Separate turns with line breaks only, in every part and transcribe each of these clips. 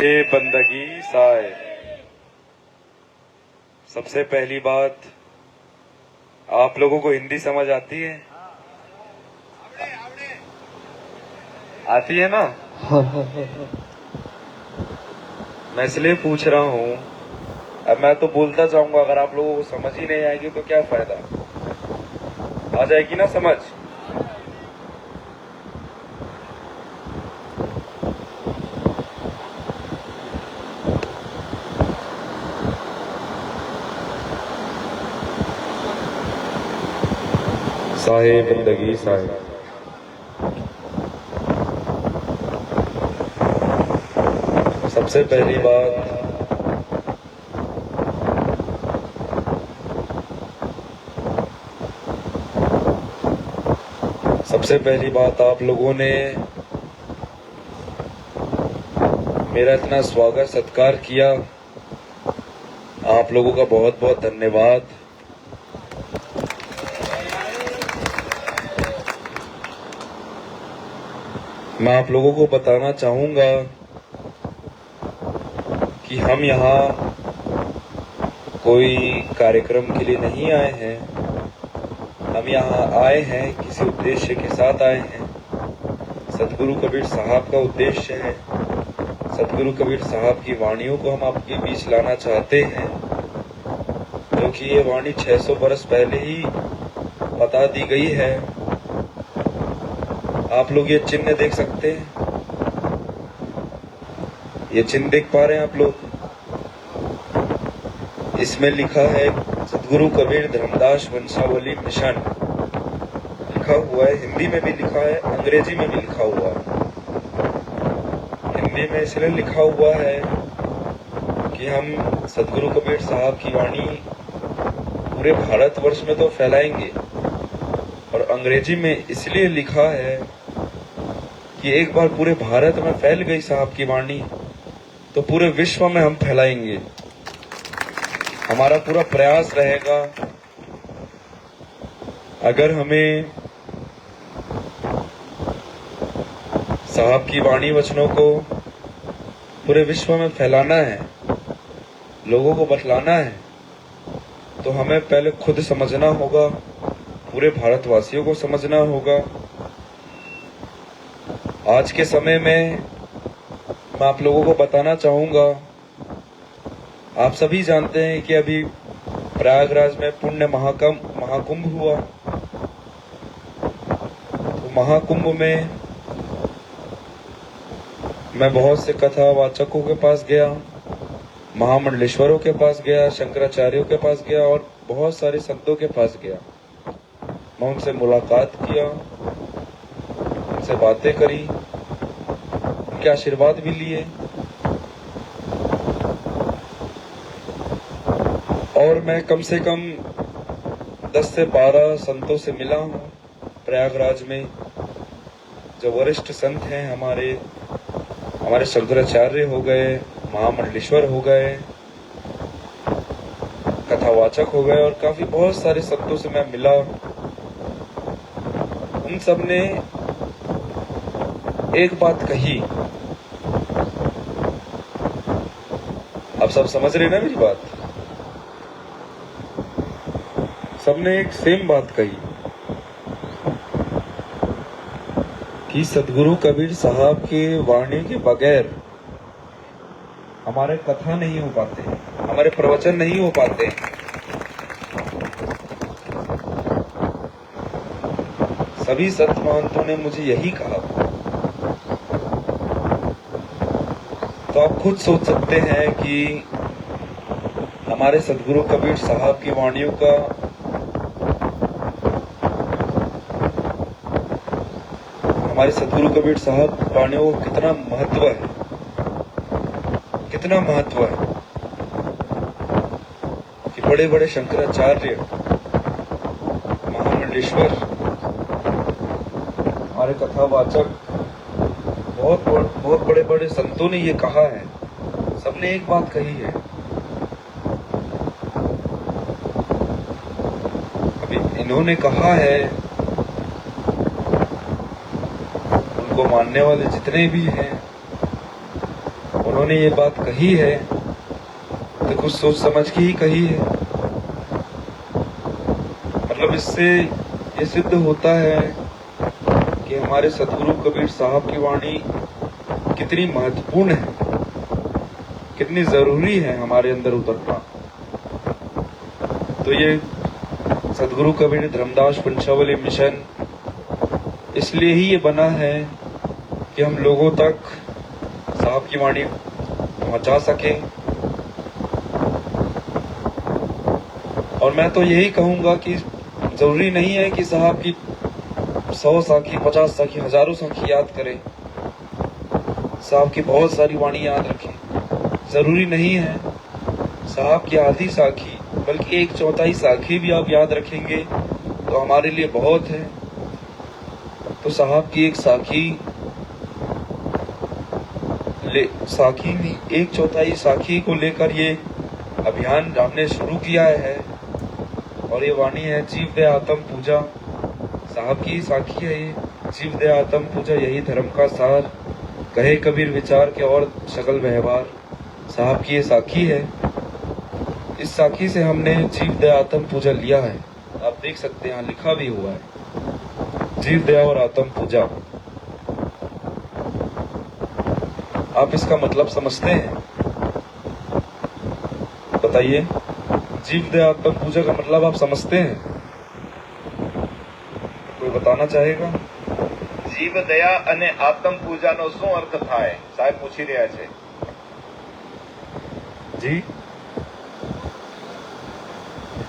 साहे बंदगी साए। सबसे पहली बात, आप लोगों को हिंदी समझ आती है? आती है ना? मैं इसलिए पूछ रहा हूँ, अब मैं तो बोलता जाऊंगा, अगर आप लोगों को समझ ही नहीं आएगी तो क्या फायदा। आ जाएगी ना समझ? साहे बंदगी साहे। सबसे पहली बात, आप लोगों ने मेरा इतना स्वागत सत्कार किया, आप लोगों का बहुत बहुत धन्यवाद। मैं आप लोगों को बताना चाहूंगा कि हम यहाँ कोई कार्यक्रम के लिए नहीं आए हैं। हम यहाँ आए हैं किसी उद्देश्य के साथ आए हैं। सतगुरु कबीर साहब का उद्देश्य है, सतगुरु कबीर साहब की वाणियों को हम आपके बीच लाना चाहते हैं, क्योंकि ये वाणी 600 बरस पहले ही बता दी गई है। आप लोग ये चिन्ह देख सकते हैं, ये चिन्ह देख पा रहे हैं आप लोग? इसमें लिखा है सतगुरु कबीर धर्मदास वंशावली मिशन, लिखा हुआ है। हिंदी में भी लिखा है, अंग्रेजी में भी लिखा हुआ है। हिंदी में इसलिए लिखा हुआ है कि हम सतगुरु कबीर साहब की वाणी पूरे भारतवर्ष में तो फैलाएंगे, और अंग्रेजी में इसलिए लिखा है कि एक बार पूरे भारत में फैल गई साहब की वाणी तो पूरे विश्व में हम फैलाएंगे। हमारा पूरा प्रयास रहेगा, अगर हमें साहब की वाणी वचनों को पूरे विश्व में फैलाना है, लोगों को बतलाना है, तो हमें पहले खुद समझना होगा, पूरे भारतवासियों को समझना होगा। आज के समय में मैं आप लोगों को बताना चाहूंगा, आप सभी जानते हैं कि अभी प्रयागराज में पुण्य महाकुंभ हुआ। तो महाकुंभ में मैं बहुत से कथावाचकों के पास गया, महामंडलेश्वरों के पास गया, शंकराचार्यों के पास गया और बहुत सारे संतों के पास गया। मैं उनसे मुलाकात किया, उनसे बातें करी, उनके आशीर्वाद भी लिए, और मैं कम से कम 10 से 12 संतों से मिला हूँ प्रयागराज में। जो वरिष्ठ संत हैं हमारे शंकराचार्य हो गए, महामंडलेश्वर हो गए, कथावाचक हो गए, और काफी बहुत सारे संतों से मैं मिला। उन सब ने एक बात कही, आप सब समझ रहे ना मेरी बात? सबने एक सेम बात कही कि सतगुरु कबीर साहब के वाणी के बगैर हमारे कथा नहीं हो पाते, हमारे प्रवचन नहीं हो पाते। सभी संत महंतों ने मुझे यही कहा। तो आप खुद सोच सकते हैं कि हमारे सतगुरु कबीर साहब की वाणियों का हमारे सतगुरु कबीर साहब वाणियों का कितना महत्व है, कितना महत्व है कि बड़े बड़े शंकराचार्य, महामंडलेश्वर, हमारे कथावाचक, बहुत बड़े बड़े संतों ने ये कहा है। सबने एक बात कही है। अभी इन्होंने कहा है, उनको मानने वाले जितने भी हैं, उन्होंने उन्होंने ये बात कही है तो कुछ सोच समझ के ही कही है। मतलब इससे ये सिद्ध होता है कि हमारे सतगुरु कबीर साहब की वाणी कितनी महत्वपूर्ण है, कितनी जरूरी है हमारे अंदर उतरना। तो ये सतगुरु कबीर धर्मदास वंशावली मिशन इसलिए ही ये बना है कि हम लोगों तक साहब की वाणी पहुंचा सके। और मैं तो यही कहूंगा कि जरूरी नहीं है कि साहब की 100 साखी, 50 साखी, हजारों साखी याद करें, साहब की बहुत सारी वाणी याद रखें, जरूरी नहीं है। साहब की आधी साखी बल्कि 1/4 साखी भी आप याद रखेंगे तो हमारे लिए बहुत है। तो साहब की एक साखी नहीं, 1/4 साखी को लेकर ये अभियान हमने शुरू किया है। और ये वाणी है जीव दया आत्म पूजा, साहब की साखी है ये। जीव दया आत्म पूजा यही धर्म का सार, कहे कबीर विचार के और शकल व्यवहार। साहब की ये साखी है। इस साखी से हमने जीव दया आत्म पूजा लिया है। आप देख सकते हैं यहाँ लिखा भी हुआ है जीव दया और आत्म पूजा। आप इसका मतलब समझते हैं? बताइए, जीव दया आत्म पूजा का मतलब आप समझते हैं? कोई बताना चाहेगा?
જીવ દયા અને આત્મ પૂજાનો શું અર્થ થાય? સાહેબ પૂછી રહ્યા છે।
जी,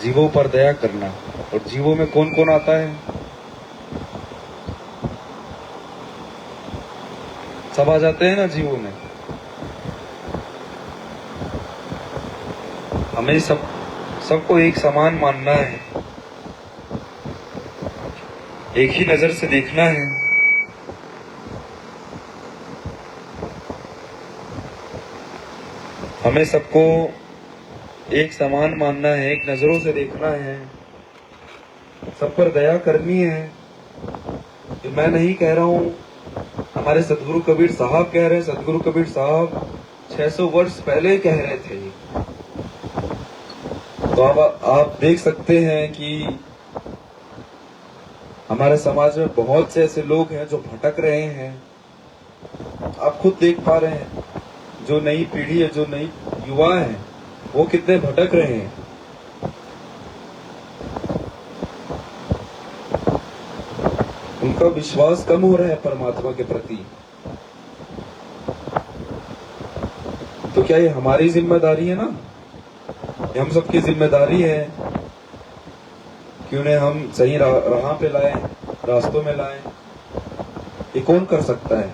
जीवों पर दया करना। और जीवों में कौन कौन आता है? सब आ जाते हैं ना जीवों में। हमें सबको एक समान मानना है, एक ही नजर से देखना है। हमें सबको एक समान मानना है, एक नजरों से देखना है, सब पर दया करनी है। कि मैं नहीं कह रहा हूं, हमारे सतगुरु कबीर साहब कह रहे हैं। सतगुरु कबीर साहब 600 वर्ष पहले कह रहे थे। तो अब आप देख सकते हैं कि हमारे समाज में बहुत से ऐसे लोग हैं जो भटक रहे हैं। आप खुद देख पा रहे हैं, जो नई पीढ़ी है, जो नई युवा है, वो कितने भटक रहे हैं। उनका विश्वास कम हो रहा है परमात्मा के प्रति। तो क्या ये हमारी जिम्मेदारी है ना? ये हम सबकी जिम्मेदारी है कि उन्हें हम सही राह पे लाएं, रास्तों में लाएं। ये कौन कर सकता है?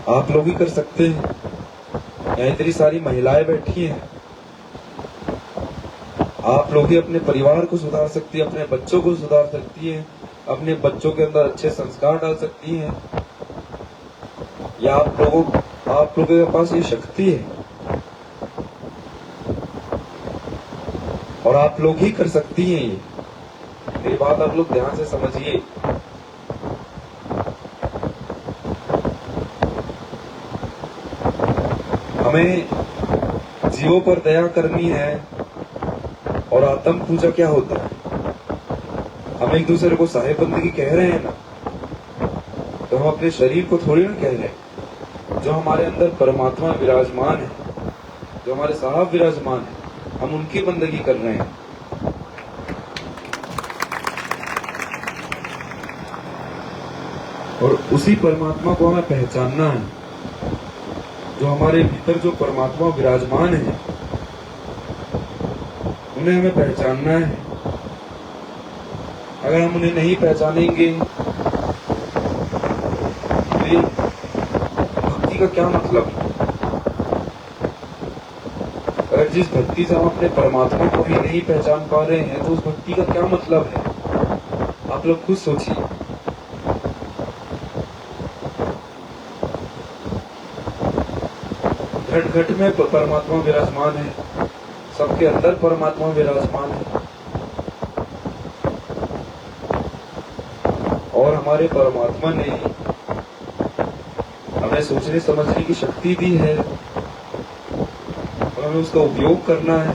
आप लोग ही कर सकते हैं। यहाँ इतनी सारी महिलाएं बैठी हैं, आप लोग ही अपने परिवार को सुधार सकती है, अपने बच्चों को सुधार सकती है, अपने बच्चों के अंदर अच्छे संस्कार डाल सकती हैं। या आप लोगों के पास ये शक्ति है और आप लोग ही कर सकती हैं। ये मेरी बात आप लोग ध्यान से समझिए। हमें जीवों पर दया करनी है। और आत्म पूजा क्या होता है? हम एक दूसरे को साहेब बंदगी कह रहे हैं ना, तो हम अपने शरीर को थोड़ी ना कह रहे हैं। जो हमारे अंदर परमात्मा विराजमान है, जो हमारे साहब विराजमान है, हम उनकी बंदगी कर रहे हैं। और उसी परमात्मा को हमें पहचानना है। जो हमारे भीतर जो परमात्मा विराजमान है, उन्हें हमें पहचानना है। अगर हम उन्हें नहीं पहचानेंगे तो भक्ति का क्या मतलब? अगर जिस भक्ति से हम अपने परमात्मा को भी नहीं पहचान पा रहे हैं तो उस भक्ति का क्या मतलब है? आप लोग खुद सोचिए। घट घट में परमात्मा विराजमान है, सबके अंदर परमात्मा विराजमान है। और हमारे परमात्मा ने हमें सोचने समझने की शक्ति दी है और हमें उसका उपयोग करना है।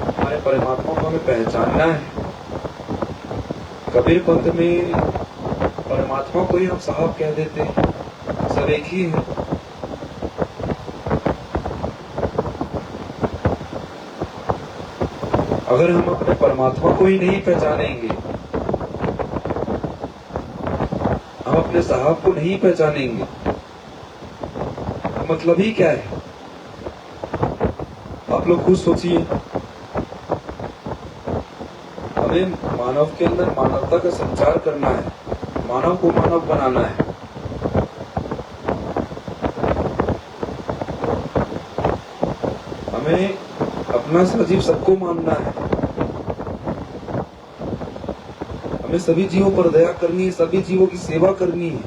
हमारे परमात्मा को हमें पहचानना है। कबीर पंथ में परमात्मा को ही हम साहब कह देते हैं, सब एक ही है। अगर हम अपने परमात्मा को ही नहीं पहचानेंगे, हम अपने साहब को नहीं पहचानेंगे, तो मतलब ही क्या है? आप लोग खुद सोचिए। हमें मानव के अंदर मानवता का संचार करना है, मानव को मानव बनाना है। हमें अपना सजीव सबको मानना है। हमें सभी जीवों पर दया करनी है, सभी जीवों की सेवा करनी है,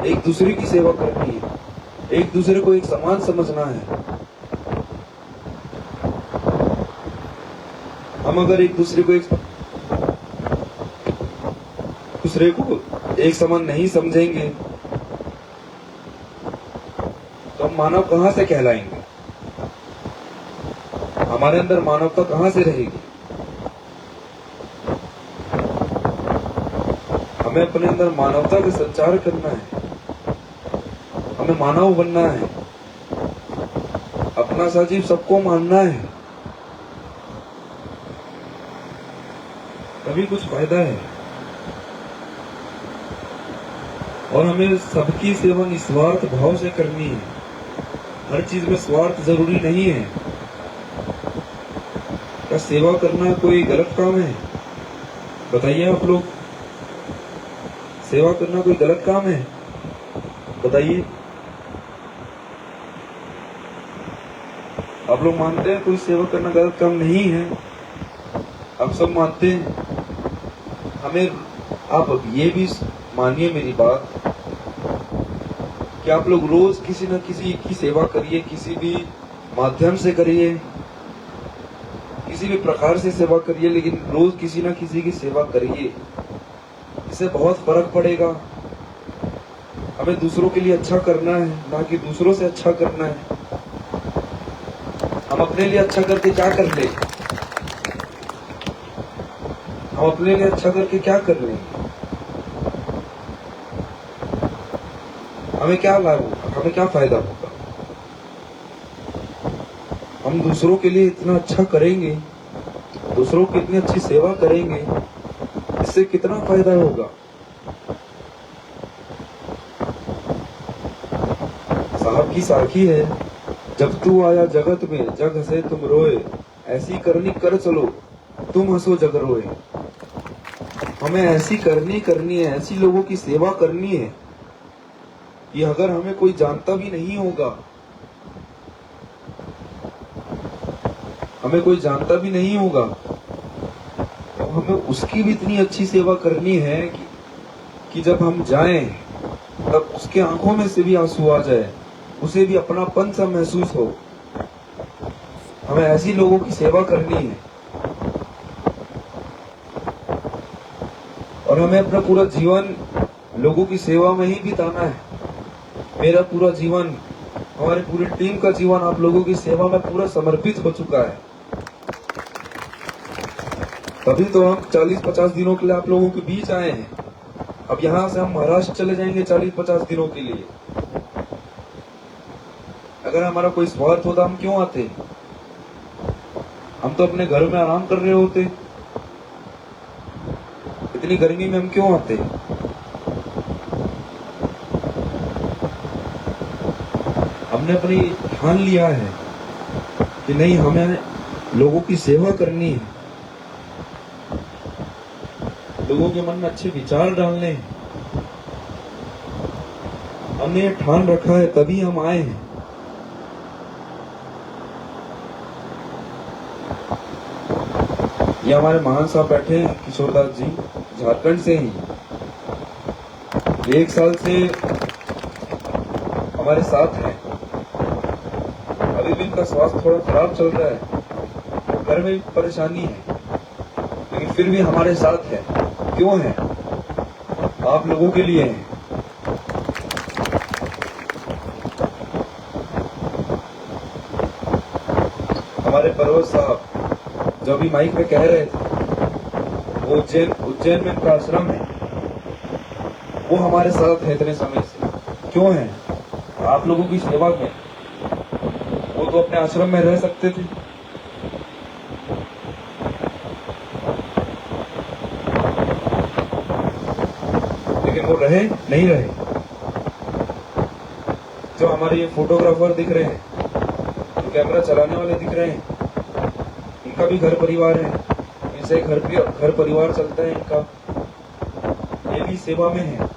एक दूसरे की सेवा करनी है, एक दूसरे को एक समान समझना है। हम अगर एक दूसरे को एक समान नहीं समझेंगे तो हम मानव कहां से कहलाएंगे? हमारे अंदर मानवता कहां से रहेगी? हमें अपने अंदर मानवता का संचार करना है, हमें मानव बनना है, अपना सजीव सबको मानना है, तभी कुछ फायदा है। और हमें सबकी सेवा निस्वार्थ भाव से करनी है। हर चीज में स्वार्थ जरूरी नहीं है। क्या सेवा करना कोई गलत काम है? बताइए आप लोग, सेवा करना कोई गलत काम है? बताइए। आप लोग मानते हैं कोई सेवा करना गलत काम नहीं है? आप सब मानते हैं। हमें आप ये भी मानिए मेरी बात कि आप लोग रोज किसी न किसी की सेवा करिए, किसी भी माध्यम से करिए, किसी भी प्रकार से सेवा करिए, लेकिन रोज किसी न किसी की सेवा करिए। इससे बहुत फर्क पड़ेगा। हमें दूसरों के लिए अच्छा करना है, ना कि दूसरों से अच्छा करना है। हम अपने लिए अच्छा करके क्या कर ले? हम अपने लिए अच्छा करके क्या कर लें? हमें क्या लाभ होगा? हमें क्या फायदा होगा? हम दूसरों के लिए इतना अच्छा करेंगे, दूसरों की इतनी अच्छी सेवा करेंगे, इससे कितना फायदा होगा? साहब की साखी है, जब तू आया जगत में जग हंसे तुम रोए, ऐसी करनी कर चलो तुम हंसो जग रोए। हमें ऐसी करनी है, ऐसी लोगों की सेवा करनी है कि अगर हमें कोई जानता भी नहीं होगा, हमें कोई जानता भी नहीं होगा, तो हमें उसकी भी इतनी अच्छी सेवा करनी है कि जब हम जाएं तब उसके आंखों में से भी आंसू आ जाए, उसे भी अपनापन सा महसूस हो। हमें ऐसी लोगों की सेवा करनी है और हमें अपना पूरा जीवन लोगों की सेवा में ही बिताना है। मेरा पूरा जीवन, हमारी पूरी टीम का जीवन आप लोगों की सेवा में पूरा समर्पित हो चुका है। तभी तो हम 40-50 दिनों के लिए आप लोगों के बीच आए हैं। अब यहाँ से हम महाराष्ट्र चले जाएंगे 40-50 दिनों के लिए। अगर हमारा कोई स्वार्थ होता हम क्यों आते? हम तो अपने घर में आराम कर रहे होते। इतनी गर्मी में हम क्यों आते? हमने अपनी ठान लिया है कि नहीं, हमें लोगों की सेवा करनी है, लोगों के मन में अच्छे विचार डालने हैं। हमने ये ठान रखा है, तभी हम आए हैं। ये हमारे महान साहब बैठे हैं, किशोरदास जी, झारखंड से ही। 1 साल से हमारे साथ हैं। अभी भी इनका स्वास्थ्य थोड़ा खराब चल रहा है, घर में भी परेशानी है, लेकिन फिर भी हमारे साथ है। क्यों है? आप लोगों के लिए हैं। हमारे परवेज साहब जो अभी माइक पे कह रहे थे, वो उज्जैन में उनका आश्रम है, वो हमारे साथ है इतने समय से। क्यों है? आप लोगों की सेवा में। वो तो अपने आश्रम में रह सकते थे, लेकिन वो रहे नहीं रहे। जो हमारे ये फोटोग्राफर दिख रहे हैं, जो कैमरा चलाने वाले दिख रहे हैं, इनका भी घर परिवार है, इनसे घर परिवार चलता है इनका, ये भी सेवा में है।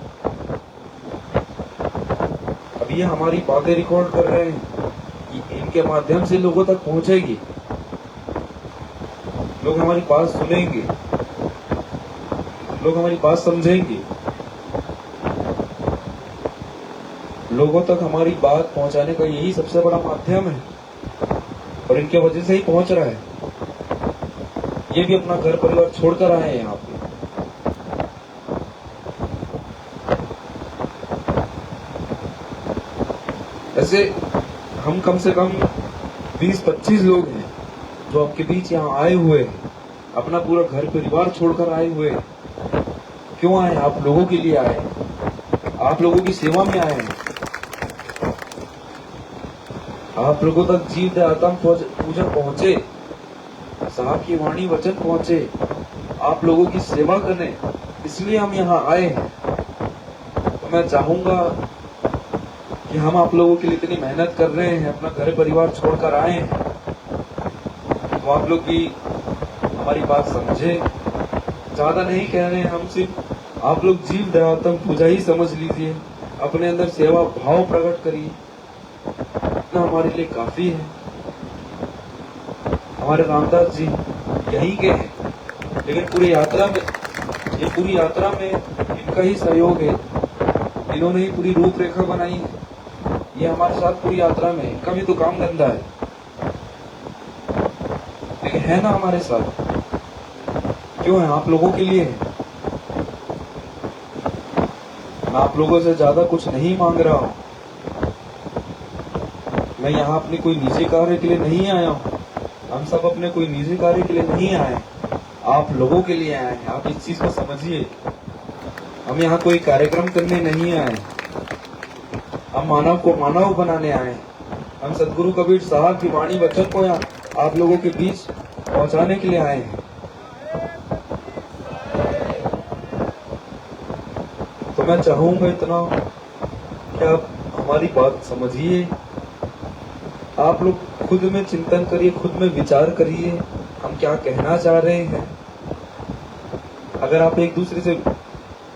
अब ये हमारी बातें रिकॉर्ड कर रहे हैं, इनके माध्यम से लोगों तक पहुंचेगी, लोग हमारी बात सुनेंगे, लोग हमारी बात समझेंगे, लोगों तक हमारी बात पहुंचाने का यही सबसे बड़ा माध्यम है, और इनके वजह से ही पहुंच रहा है। ये भी अपना घर परिवार छोड़कर आए हैं यहाँ पे। ऐसे हम कम से कम 20-25 लोग हैं जो आपके बीच यहाँ आए हुए हैं, अपना पूरा घर परिवार छोड़कर आए हुए हैं। क्यों आए? आप लोगों के लिए आए, आप लोगों की सेवा में आए हैं। आप लोगों तक जीव दयातम पूजन पहुंचे, साहब की वाणी वचन पहुंचे, आप लोगों की सेवा करने, इसलिए हम यहाँ आए हैं। तो मैं चाहूंगा कि हम आप लोगों के लिए इतनी मेहनत कर रहे हैं, अपना घर परिवार छोड़कर आए हैं, तो आप लोग भी हमारी बात समझे। ज्यादा नहीं कह रहे हैं हम, सिर्फ आप लोग जीव दयातम पूजा ही समझ लीजिए, अपने अंदर सेवा भाव प्रकट करिए, इतना हमारे लिए काफी है। हमारे रामदास जी यहीं के हैं, लेकिन पूरी यात्रा में इनका ही सहयोग है, इन्होंने ही पूरी रूपरेखा बनाई है। ये हमारे साथ पूरी यात्रा में, इनका भी तो काम धंधा है, लेकिन है ना हमारे साथ। क्यों है? आप लोगों के लिए है। मैं आप लोगों से ज्यादा कुछ नहीं मांग रहा हूं। मैं यहाँ अपने कोई निजी कार्य के लिए नहीं आया हूँ, हम सब अपने कोई निजी कार्य के लिए नहीं आए, आप लोगों के लिए आए हैं। आप इस चीज को समझिए, हम यहाँ कोई कार्यक्रम करने नहीं आए, हम मानव को मानव बनाने आए हैं। हम सदगुरु कबीर साहब की वाणी वचन को यहाँ आप लोगों के बीच पहुंचाने के लिए आए हैं। तो मैं चाहूंगा इतना कि आप हमारी बात समझिए, आप लोग खुद में चिंतन करिए, खुद में विचार करिए, हम क्या कहना चाह रहे हैं। अगर आप एक दूसरे से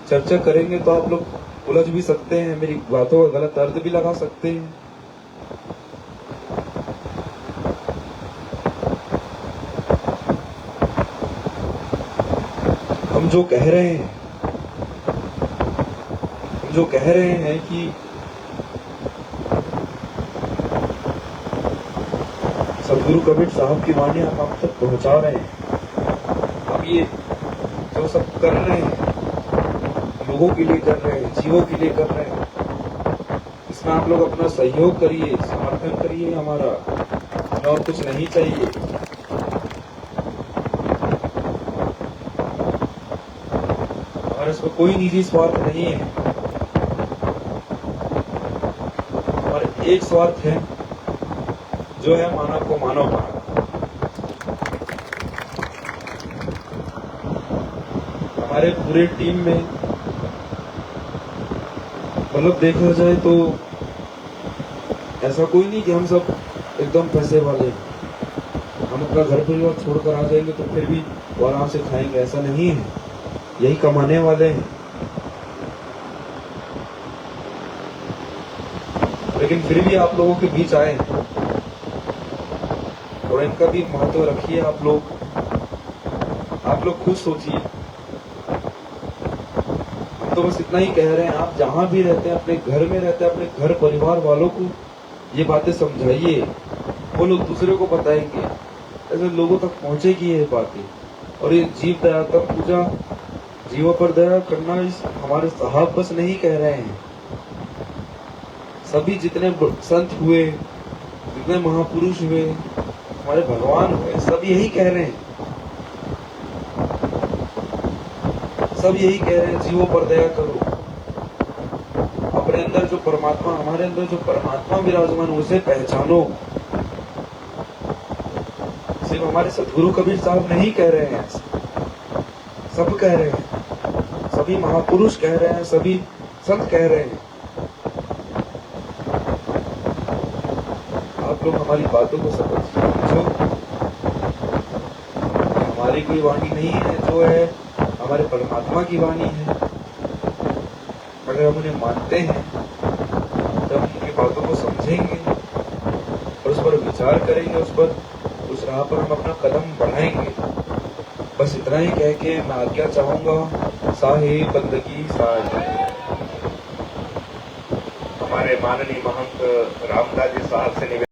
चर्चा करेंगे तो आप लोग उलझ भी सकते हैं, मेरी बातों का गलत अर्थ भी लगा सकते हैं। हम जो कह रहे हैं कि सदगुरु कबीर साहब की वाणी आप तक पहुंचा रहे हैं। हम ये जो सब कर रहे हैं, लोगों के लिए कर रहे हैं, जीवों के लिए कर रहे हैं, इसमें आप लोग अपना सहयोग करिए, समर्थन करिए हमारा, हमें और कुछ नहीं चाहिए। हमारे इसमें कोई निजी स्वार्थ नहीं है, हमारे एक स्वार्थ है, जो है मानव को मानव बनाना। हमारे पूरे टीम में मतलब देखा जाए तो ऐसा कोई नहीं कि हम सब एकदम पैसे वाले, हम अपना घर परिवार छोड़कर आ जाएंगे तो फिर भी वो आराम से खाएंगे, ऐसा नहीं है। यही कमाने वाले हैं, लेकिन फिर भी आप लोगों के बीच आए और इनका भी महत्व रखिए। आप लोग खुद सोचिए। हम तो बस इतना ही कह रहे हैं, आप जहां भी रहते हैं, अपने घर में रहते हैं, अपने घर परिवार वालों को ये बातें समझाइए, वो लोग दूसरे को बताएंगे, ऐसे लोगों तक पहुंचेगी ये बातें। और ये जीव दयातम पूजा, जीवों पर दया करना, इस हमारे साहब बस नहीं कह रहे हैं, सभी जितने संत हुए, जितने महापुरुष हुए, हमारे भगवान हुए, सब यही कह रहे हैं, सब यही कह रहे हैं, जीवों पर दया करो। अपने अंदर जो परमात्मा, हमारे अंदर जो परमात्मा विराजमान उसे पहचानो। सिर्फ हमारे सदगुरु कबीर साहब नहीं कह रहे हैं, सब कह रहे हैं, सभी महापुरुष कह रहे हैं, सभी संत कह रहे हैं। आप लोग हमारी बातों को समझो। हमारी कोई वाणी नहीं है, जो है हमारे परमात्मा की वाणी है। अगर हम उन्हें मानते हैं तब उनकी बातों को समझेंगे और उस पर विचार करेंगे, उस राह पर हम अपना कदम बढ़ाएंगे। बस इतना ही कह के मैं आज्ञा चाहूंगा। साहिब बंदगी साहिब।
हमारे माननीय महंत रामदास जी साहब से निवेदन